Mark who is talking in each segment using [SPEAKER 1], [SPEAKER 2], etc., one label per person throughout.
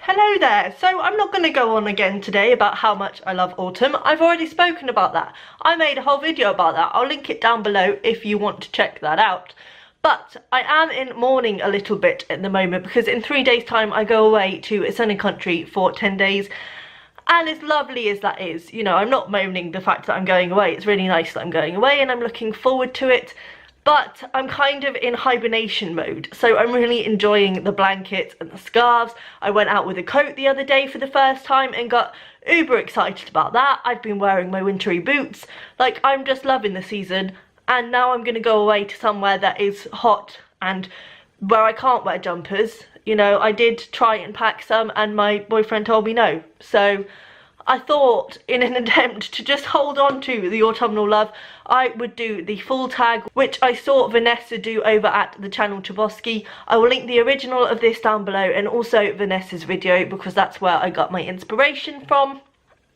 [SPEAKER 1] Hello there. So I'm not going to go on again today about how much I love autumn. I've already spoken about that. I made a whole video about that. I'll link it down below if you want to check that out. But I am in mourning a little bit at the moment because in 3 days time I go away to a sunny country for 10 days. And as lovely as that is, you know, I'm not moaning the fact that I'm going away. It's really nice that I'm going away and I'm looking forward to it. But I'm kind of in hibernation mode, so I'm really enjoying the blankets and the scarves. I went out with a coat the other day for the first time and got uber excited about that. I've been wearing my wintry boots. Like, I'm just loving the season, and now I'm going to go away to somewhere that is hot and where I can't wear jumpers. You know, I did try and pack some and my boyfriend told me no. So I thought, in an attempt to just hold on to the autumnal love, I would do the full tag, which I saw Vanessa do over at the channel Chbosky. I will link the original of this down below and also Vanessa's video because that's where I got my inspiration from.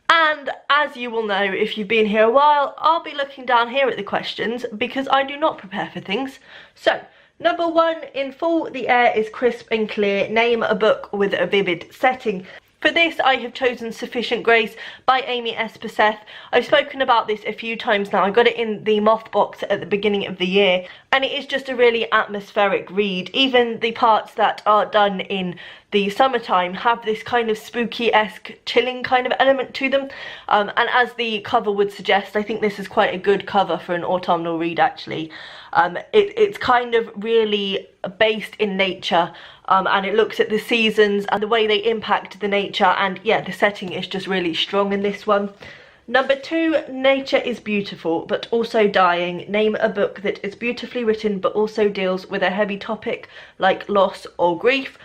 [SPEAKER 1] And as you will know, if you've been here a while, I'll be looking down here at the questions because I do not prepare for things. So, number 1, in fall the air is crisp and clear. Name a book with a vivid setting. For this, I have chosen Sufficient Grace by Amy Espeseth. I've spoken about this a few times now. I got it in the Moth box at the beginning of the year, and it is just a really atmospheric read. Even the parts that are done in the summertime have this kind of spooky-esque, chilling kind of element to them. And as the cover would suggest, I think this is quite a good cover for an autumnal read, actually. It's kind of really based in nature, and it looks at the seasons and the way they impact the nature, and yeah, the setting is just really strong in this one. Number 2, nature is beautiful but also dying. Name a book that is beautifully written but also deals with a heavy topic like loss or grief.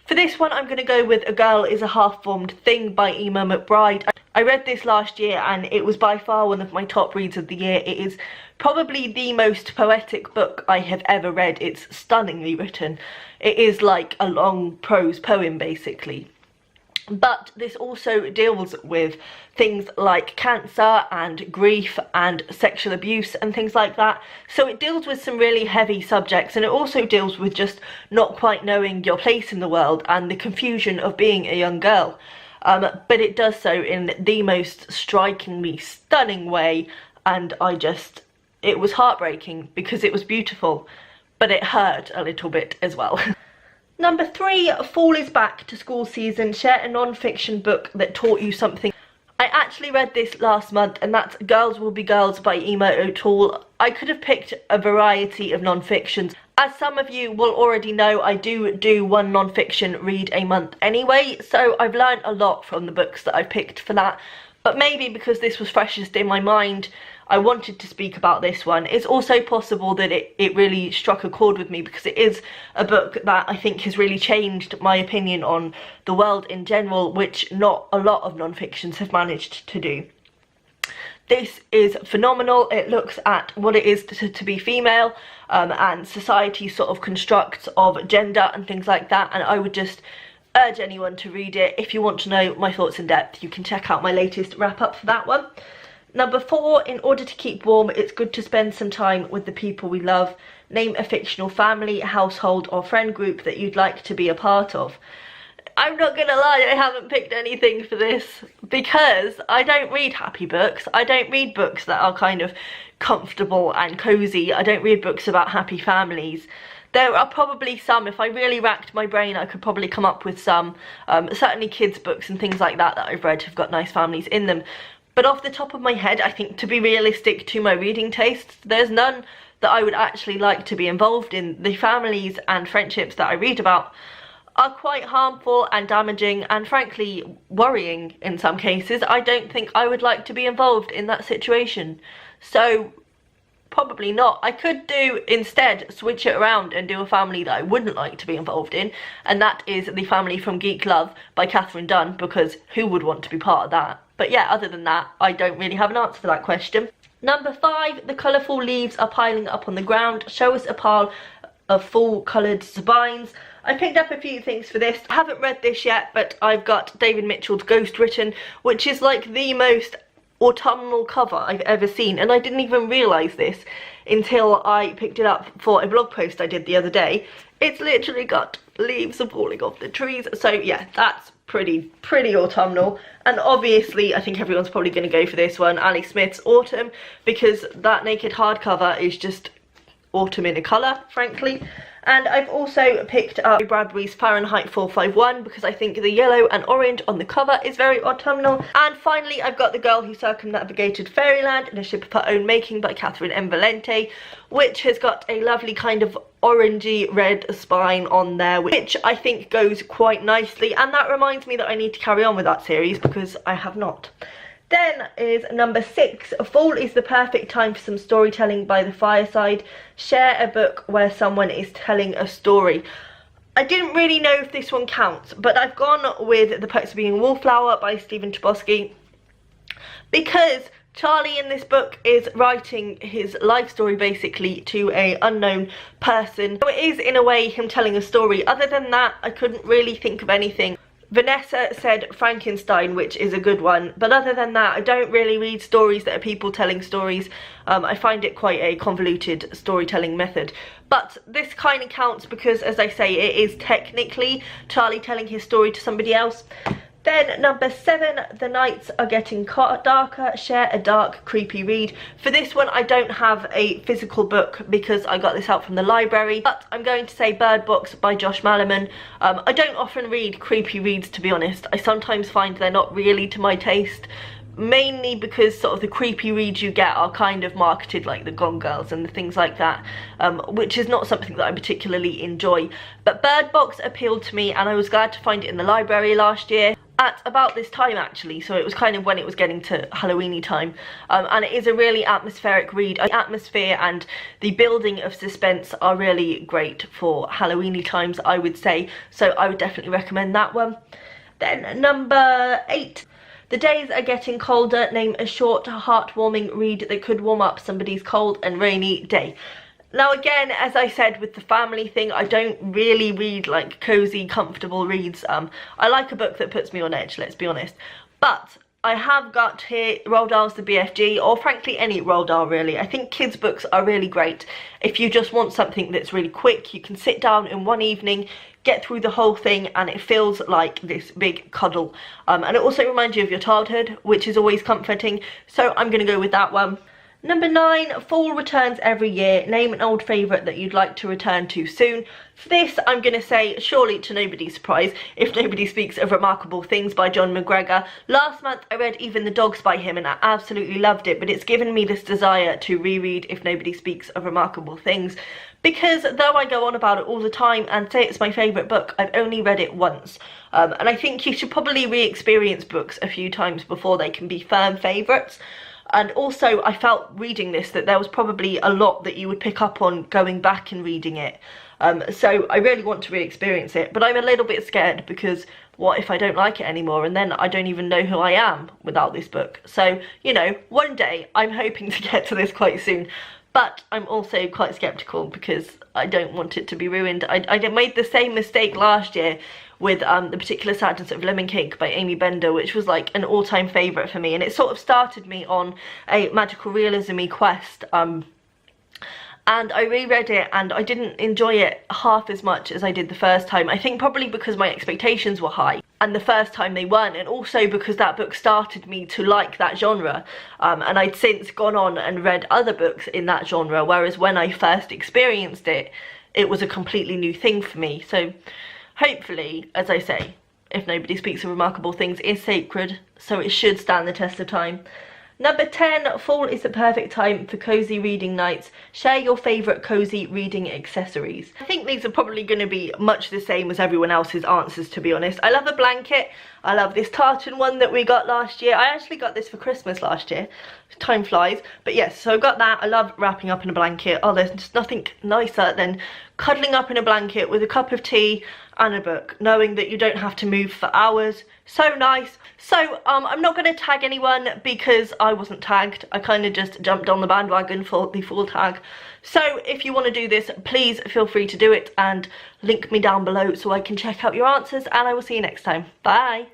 [SPEAKER 1] For this one, I'm going to go with A Girl is a Half-Formed Thing by Emma McBride. I read this last year and it was by far one of my top reads of the year. It is probably the most poetic book I have ever read. It's stunningly written. It is like a long prose poem, basically. But this also deals with things like cancer and grief and sexual abuse and things like that. So it deals with some really heavy subjects, and it also deals with just not quite knowing your place in the world and the confusion of being a young girl. But it does so in the most strikingly stunning way, and it was heartbreaking because it was beautiful, but it hurt a little bit as well. Number 3, fall is back to school season. Share a non-fiction book that taught you something. I actually read this last month, and that's Girls Will Be Girls by Emma O'Toole. I could have picked a variety of non-fictions. As some of you will already know, I do one non-fiction read a month anyway, so I've learned a lot from the books that I've picked for that. But maybe because this was freshest in my mind, I wanted to speak about this one. It's also possible that it really struck a chord with me because it is a book that I think has really changed my opinion on the world in general, which not a lot of non-fictions have managed to do. This is phenomenal. It looks at what it is to be female and society's sort of constructs of gender and things like that, and I would just urge anyone to read it. If you want to know my thoughts in depth, you can check out my latest wrap-up for that one. Number 4, in order to keep warm, it's good to spend some time with the people we love. Name a fictional family, household or friend group that you'd like to be a part of. I'm not gonna lie, I haven't picked anything for this because I don't read happy books. I don't read books that are kind of comfortable and cozy. I don't read books about happy families. There are probably some, if I really racked my brain, I could probably come up with some. Certainly kids' books and things like that I've read have got nice families in them. But off the top of my head, I think to be realistic to my reading tastes, there's none that I would actually like to be involved in. The families and friendships that I read about are quite harmful and damaging and frankly worrying in some cases. I don't think I would like to be involved in that situation. So probably not. I could instead switch it around and do a family that I wouldn't like to be involved in, and that is The Family from Geek Love by Catherine Dunn, because who would want to be part of that? But yeah, other than that, I don't really have an answer for that question. Number 5, the colourful leaves are piling up on the ground. Show us a pile of full coloured spines. I picked up a few things for this. I haven't read this yet, but I've got David Mitchell's Ghost Written, which is like the most autumnal cover I've ever seen, and I didn't even realise this until I picked it up for a blog post I did the other day. It's literally got leaves falling off the trees. So yeah, that's pretty autumnal. And obviously I think everyone's probably going to go for this one, Ali Smith's Autumn, because that naked hardcover is just autumn in a colour, frankly. And I've also picked up Bradbury's Fahrenheit 451 because I think the yellow and orange on the cover is very autumnal. And finally, I've got The Girl Who Circumnavigated Fairyland in a Ship of Her Own Making by Catherine M. Valente, which has got a lovely kind of orangey red spine on there, which I think goes quite nicely. And that reminds me that I need to carry on with that series because I have not. Then is number 6, fall is the perfect time for some storytelling by the fireside. Share a book where someone is telling a story. I didn't really know if this one counts, but I've gone with The Perks of Being a Wallflower by Stephen Chbosky because Charlie in this book is writing his life story basically to an unknown person. So it is in a way him telling a story. Other than that, I couldn't really think of anything. Vanessa said Frankenstein, which is a good one, but other than that I don't really read stories that are people telling stories. I find it quite a convoluted storytelling method, but this kind of counts because, as I say, it is technically Charlie telling his story to somebody else. Then number 7, the nights are getting darker, share a dark, creepy read. For this one, I don't have a physical book because I got this out from the library, but I'm going to say Bird Box by Josh Malerman. I don't often read creepy reads, to be honest. I sometimes find they're not really to my taste, mainly because sort of the creepy reads you get are kind of marketed like the Gone Girls and the things like that, which is not something that I particularly enjoy. But Bird Box appealed to me and I was glad to find it in the library last year. At about this time actually, so it was kind of when it was getting to Halloweeny time, and it is a really atmospheric read. The atmosphere and the building of suspense are really great for Halloweeny times, I would say, so I would definitely recommend that one. Then number 8, the days are getting colder, name a short, heartwarming read that could warm up somebody's cold and rainy day. Now again, as I said with the family thing, I don't really read like cozy, comfortable reads. I like a book that puts me on edge, let's be honest. But I have got here Roald Dahl's The BFG, or frankly any Roald Dahl really. I think kids' books are really great. If you just want something that's really quick, you can sit down in one evening, get through the whole thing, and it feels like this big cuddle. And it also reminds you of your childhood, which is always comforting, so I'm going to go with that one. Number 9, fall returns every year. Name an old favourite that you'd like to return to soon. For this, I'm going to say, surely to nobody's surprise, If Nobody Speaks of Remarkable Things by John McGregor. Last month I read Even the Dogs by him and I absolutely loved it, but it's given me this desire to reread If Nobody Speaks of Remarkable Things, because though I go on about it all the time and say it's my favourite book, I've only read it once. And I think you should probably re-experience books a few times before they can be firm favourites. And also I felt reading this that there was probably a lot that you would pick up on going back and reading it. So I really want to re-experience it, but I'm a little bit scared because what if I don't like it anymore and then I don't even know who I am without this book. So, you know, one day I'm hoping to get to this quite soon, but I'm also quite sceptical because I don't want it to be ruined. I made the same mistake last year with The Particular Sadness of Lemon Cake by Amy Bender, which was like an all-time favourite for me, and it sort of started me on a magical realism-y quest. And I reread it and I didn't enjoy it half as much as I did the first time. I think probably because my expectations were high and the first time they weren't, and also because that book started me to like that genre, and I'd since gone on and read other books in that genre, whereas when I first experienced it, it was a completely new thing for me. So hopefully, as I say, If Nobody Speaks of Remarkable Things is sacred, so it should stand the test of time. Number 10, fall is the perfect time for cosy reading nights. Share your favourite cosy reading accessories. I think these are probably going to be much the same as everyone else's answers, to be honest. I love a blanket. I love this tartan one that we got last year. I actually got this for Christmas last year. Time flies. But yes, so I got that. I love wrapping up in a blanket. Oh, there's just nothing nicer than cuddling up in a blanket with a cup of tea and a book, knowing that you don't have to move for hours. So nice. So I'm not going to tag anyone because I wasn't tagged. I kind of just jumped on the bandwagon for the full tag. So if you want to do this, please feel free to do it and link me down below so I can check out your answers, and I will see you next time. Bye.